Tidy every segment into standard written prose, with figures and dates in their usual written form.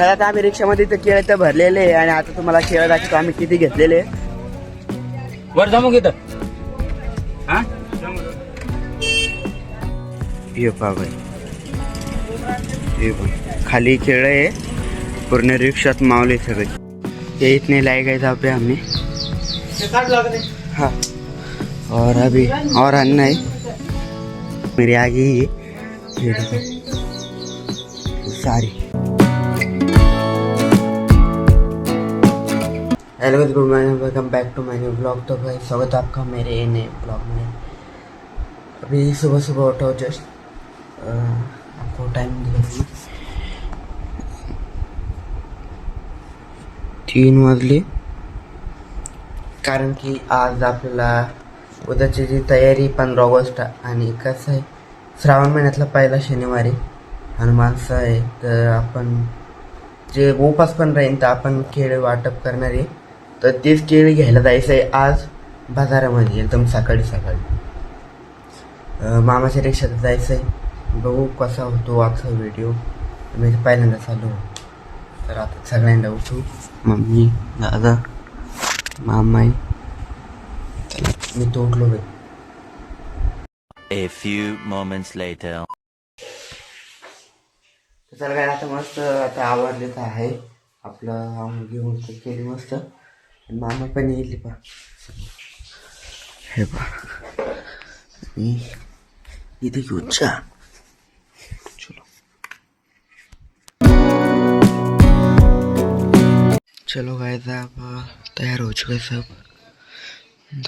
आता आम्ही रिक्षामध्ये तर केळे तर भरलेले आहे आणि आता तुम्हाला केळं दाखवतो आम्ही किती घेतलेले. वर जमू घेत खाली केळं आहे पूर्ण रिक्षात मावले सगळे. ये इतने लाए गए था पे हमने. हाँ और अभी और अन्ना है मेरे आगे ही ये सारी. Hello good morning, welcome back to my new blog. तो भाई स्वागत है आपका मेरे नए ब्लॉग में. अभी सुबह सुबह उठा जस्ट आपको टाइम दिया 3 वाजले. कारण की आज आपल्याला उद्याची जी तयारी 15 ऑगस्ट आणि कसं आहे श्रावण महिन्यातला पहिला शनिवारी हनुमानचा आहे. तर आपण जे उपास पण राहील तर आपण केळी वाटप करणार आहे. तर तेच केळी घ्यायला जायचं आहे आज बाजारामध्ये एकदम सकाळी सकाळी. मामाच्या रिक्षात जायचं आहे. बघू कसा होतो आजचा व्हिडिओ. मी पहिल्यांदा चालू. तर आता सगळ्यांना उठू, मम्मी दादा मामाई. चला मी तो उठलो बाई. A few moments later. चला काय आता मस्त आता आवडलेच आहे आपलं घेऊन केली मस्त. मामा पण येईल पा हे पा इथे घेऊन चहा. चलो गाइस आप तैयार हो चुके सब.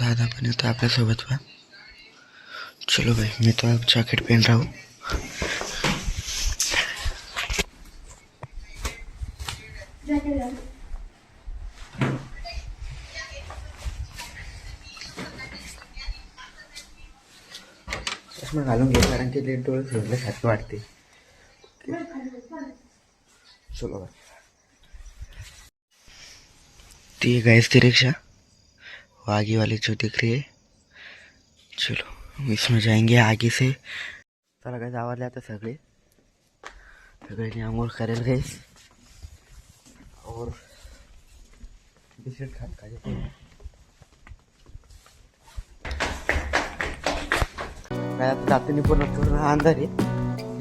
दादा पण येतो आपल्यासोबत पा. चलो भाई मैं तो अब जैकेट पहन रहा हूँ. चष्मा घालून घे कारण की ते डोळे सोडल्यासारखे वाटते. चलो भाई ती गैस की रिक्शा वो आगे वाली जो दिख रही है. चलो इसमें जाएंगे आगे से. चला गैस आवडले आता सगळे सगळ्यांनी आंघोळ करेल गैस और बिस्किट खात खाते. आता जातानी पूर्ण पूर्ण अंधार आहे.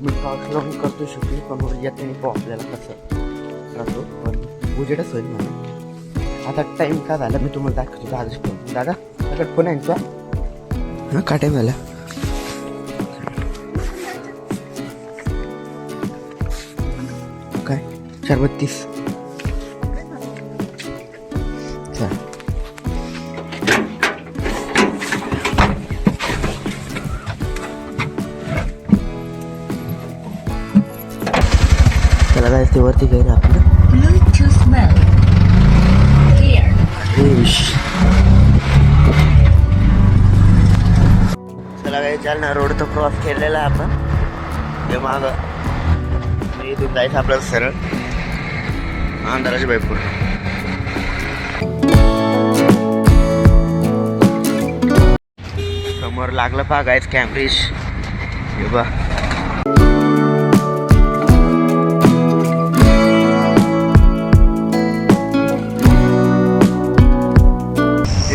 मी पाऊस लावून करतो शूटिंग पण मग येतानी पाहू आपल्याला कसं राहतो पण उजेडच होईल म्हणून. आता टाइम का झाला मी तुम्हाला दाखवतो. दादाच फोन. दादा त्याकडे फोन आहे तुझा. हां काय टाईम झाला. काय 4:32. चला जायचं ते वरती गेलं आपलं. Bluetooth mode. Clear. चला काही चालना रोड तर क्रॉस केलेला आहे आपण. हे माग इथून जायचं आपल्याला सरळ अंधाराची बाई पूर्ण. समोर लागलं पहा गायच कॅम्ब्रिज. हे बा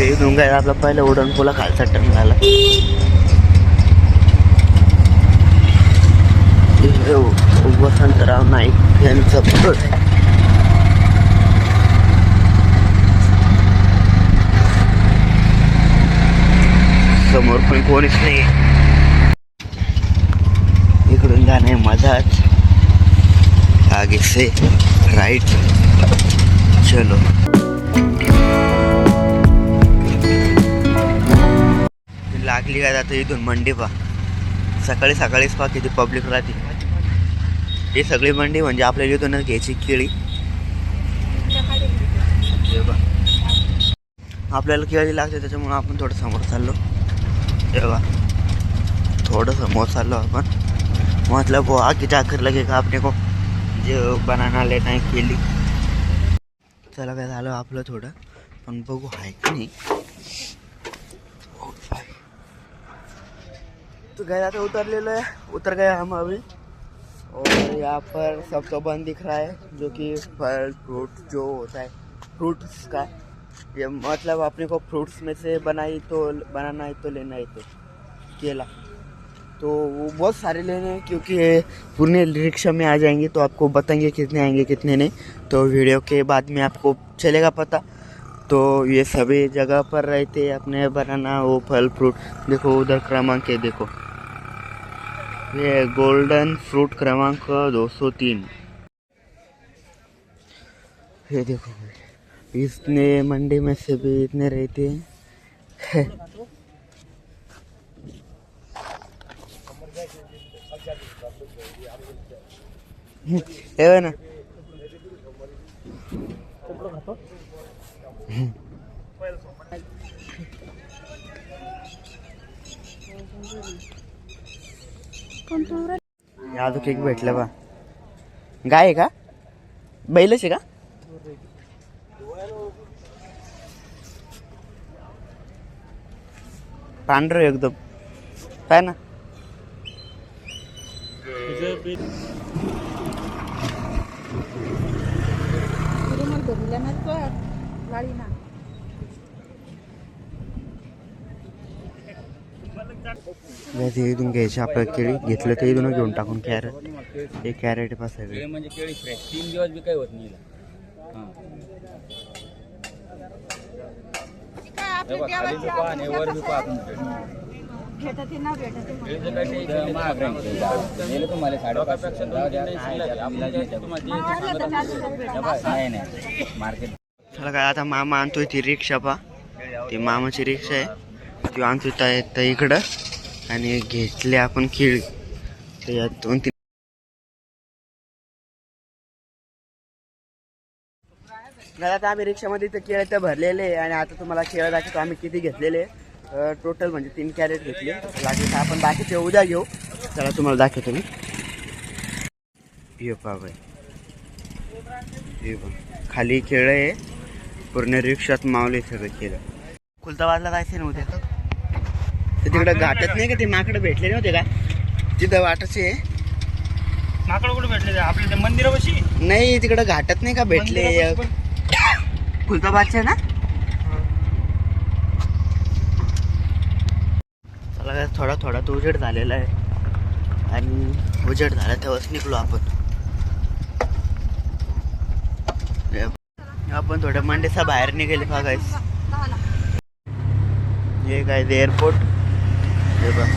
इथून काय आपला पहिला उडण पुला खालचा टर्न झाला. वसंतराव नाईक यांचं समोर पण कोणीच नाही. इकडून जाणे मजाच. आगे से राइट. चलो लागली काय जातं इथून मंडी पा. सकाळी सकाळीच पा किती पब्लिक राहते. ही सगळी मंडी म्हणजे आपल्याला इथूनच घ्यायची केळी. आपल्याला केळी लागते त्याच्यामुळे आपण थोडं समोर चाललो. तेव्हा थोडं समोर चाललो आपण. मतलब वो आगे जाकर लगेगा आपने को जो बनाना लेना है केली. चला काय झालं आपलं थोडं पण बघू आहे की नाही. तो गया था उतर ले लो. उतर गया हम अभी. और यहाँ पर सब तो बंद दिख रहा है, जो कि फल फ्रूट जो होता है फ्रूट्स का, ये मतलब अपने को फ्रूट्स में से बनाना है तो लेना है तो केला, तो वो बहुत सारे लेने हैं क्योंकि पूरे रिक्शा में आ जाएंगे तो आपको बताएंगे कितने आएंगे कितने नहीं, तो वीडियो के बाद में आपको चलेगा पता। तो ये सभी जगह पर रहते हैं अपने बनाना वो फल फ्रूट। देखो उधर क्रमांक है, देखो ये गोल्डन फ्रूट क्रमांक 203। ये देखो इतने मंडी में से भी इतने रहते हैं। है ना, या तो केक भेटलं बा, गाय आहे का बैलच आहे का? पांढरं एकदम काय ना, इथून घ्यायचे आपल्याला केळी घेतलं तर इथून घेऊन टाकून कॅरेट, एक कॅरेट पासायचं केळी म्हणजे केळी फ्रेश 3 दिवस बी काही होत नाही खाली बी पहा आणि वर बी पहा तुम्हाला 5.5 मार्केट. चला काय आता मामा आणतोय ती रिक्षा पा, ती मामाची रिक्षा आहे ती आणतोय तर इकडं, आणि घेतले आपण केळी तर या 2-3 आता आम्ही रिक्षामध्ये तर केळे तर भरलेले आहे, आणि आता तुम्हाला केळं दाखवतो आम्ही किती घेतलेले टोटल, म्हणजे 3 कॅरेट घेतले लागले तर आपण बाकीचे उद्या घेऊ. चला तुम्हाला दाखवतो मी. ये पा बाई, हे बघ खाली केळं आहे, पूर्ण रिक्षात मावले सगळं केळं. खुलताबादला जायचं ना उद्या, तर तिकडं घाटत नाही का ते माकडं भेटले नव्हते का तिथं वाटाचे? माकड कुठे भेटले आपल्या मंदिरापाशी? नाही तिकडं घाटत नाही का भेटले खुलताबादचे ना. चला काय थोडा थोडा तो उजेड झालेला आहे, आणि उजेड झाला तेव्हाच निघलो आपण. आपण थोड्या मंडीचा बाहेर निघाले बघायच. हे काय ते एअरपोर्ट, हे बघ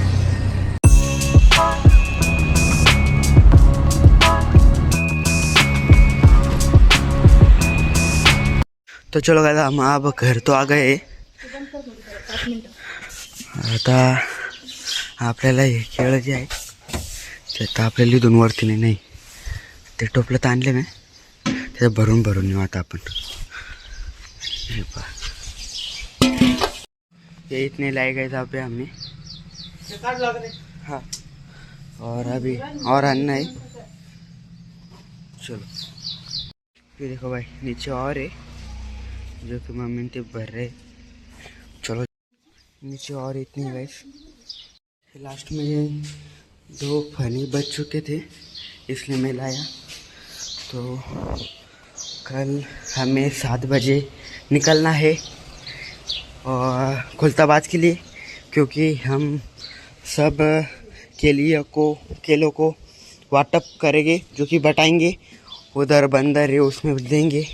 तो. चलो गाइस हम अब घर तो आ गए. आता आपल्याला हे केळं जे आहे ते तर आपल्याला इथून वरती नाही, ते टोपलं तर आणले मी, ते भरून भरून येऊ आता आपण. ये इतने लाए गए था पे हमने, हाँ और अभी और अन्ना है. चलो ये देखो भाई नीचे और है जो कि मम्मी ते भर रहे. चलो नीचे और इतनी गाइस. लास्ट में ये 2 फनी बच चुके थे इसलिए मैं लाया. तो कल हमें 7 बजे निकलना है और खुलताबाद के लिए, क्योंकि हम सब केलों को वाटप करेंगे, जो कि बटाएंगे उधर बंदर है उसमें देंगे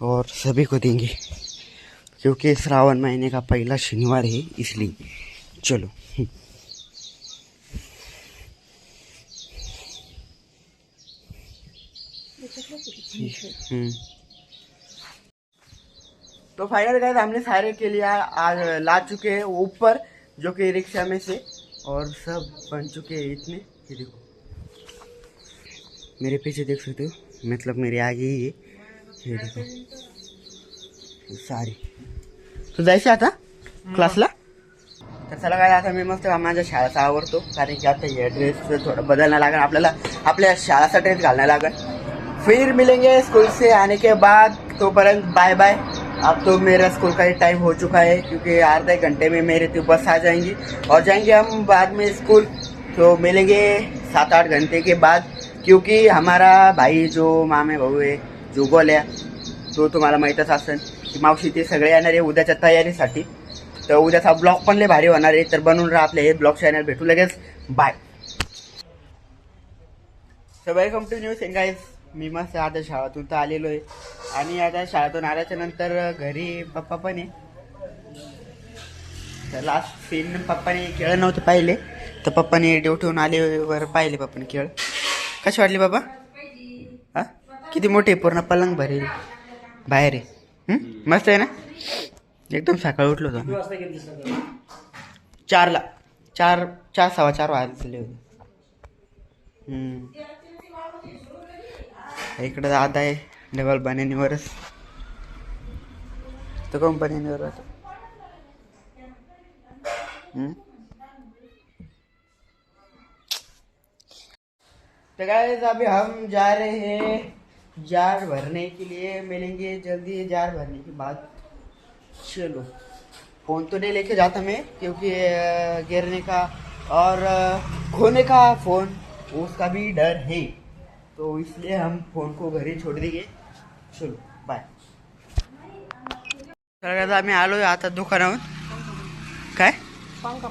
और सभी को देंगे, क्योंकि श्रावण महीने का पहला शनिवार है इसलिए. चलो तो फाइनल गाइस हमने सारे के लिए आज ला चुके हैं ऊपर, जो कि रिक्शा में से, और सब बन चुके हैं इतने. ये देखो मेरे पीछे देख सकते हो, मतलब मेरे आगे ही है. ये देखो सारी. तो जायचं आता क्लासला. तर चला काय आता मी मस्त माझ्या शाळेचा आवरतो, कारण की आता हे ड्रेस थोडं बदलणं लागेल आपल्याला, आपल्या शाळेचा ड्रेस घालणं लागेल. फिर मिलेंगे स्कूल से आने के बाद, तोपर्यंत बाय बाय. अब तो मेरा स्कूल का ही टाइम हो चुका है, क्योंकि आधे घंटे में मेरे तो बस आ जाएंगी और जाएंगे हम बाद में स्कूल. तो मिलेंगे 7-8 घंटे के बाद, क्योंकि हमारा भाई जो मामे भाऊ आहे जो गोल्या, तो तुम्हाला माहीतच असेल की मावशी ते सगळे येणार आहे उद्याच्या तयारीसाठी. तर उद्याचा ब्लॉग पण लय भारी होणार आहे. तर बनवून राहा आपल्या हे ब्लॉग चॅनल. भेटू लगेच. Bye. So welcome to new sing guys. मी मस्त आता शाळेतून तर आलेलो आहे आणि आता शाळेतून आल्याच्या नंतर घरी पप्पा पण आहे. तर लास्ट सीन पप्पाने खेळ नव्हते पाहिले, तर पप्पाने ड्युटीहून आल्यावर पाहिले पप्पाने खेळ. कशी वाटली बाबा? हा किती मोठी पूर्ण पलंग भरेल बाहेर आहे. मस्त आहे ना? एकदम सकाळी उठलो होतो 4ला. 4:15 वाजले होते. इकडे दादा आहे डबल बन्यानीवरच, तो कोण बन्यानीवर राहतो. तो गाइस अभी हम जा रहे हैं जार भरने के लिए. मिलेंगे जल्दी जार भरने के बाद. चलो. फ़ोन तो नहीं लेके जाता मैं, क्योंकि गिरने का और खोने का फ़ोन उसका भी डर है, तो इसलिए हम फ़ोन को घर ही छोड़ देंगे. चलो बाय. तर आम्ही आलो आता दुकानावर. काय पंखा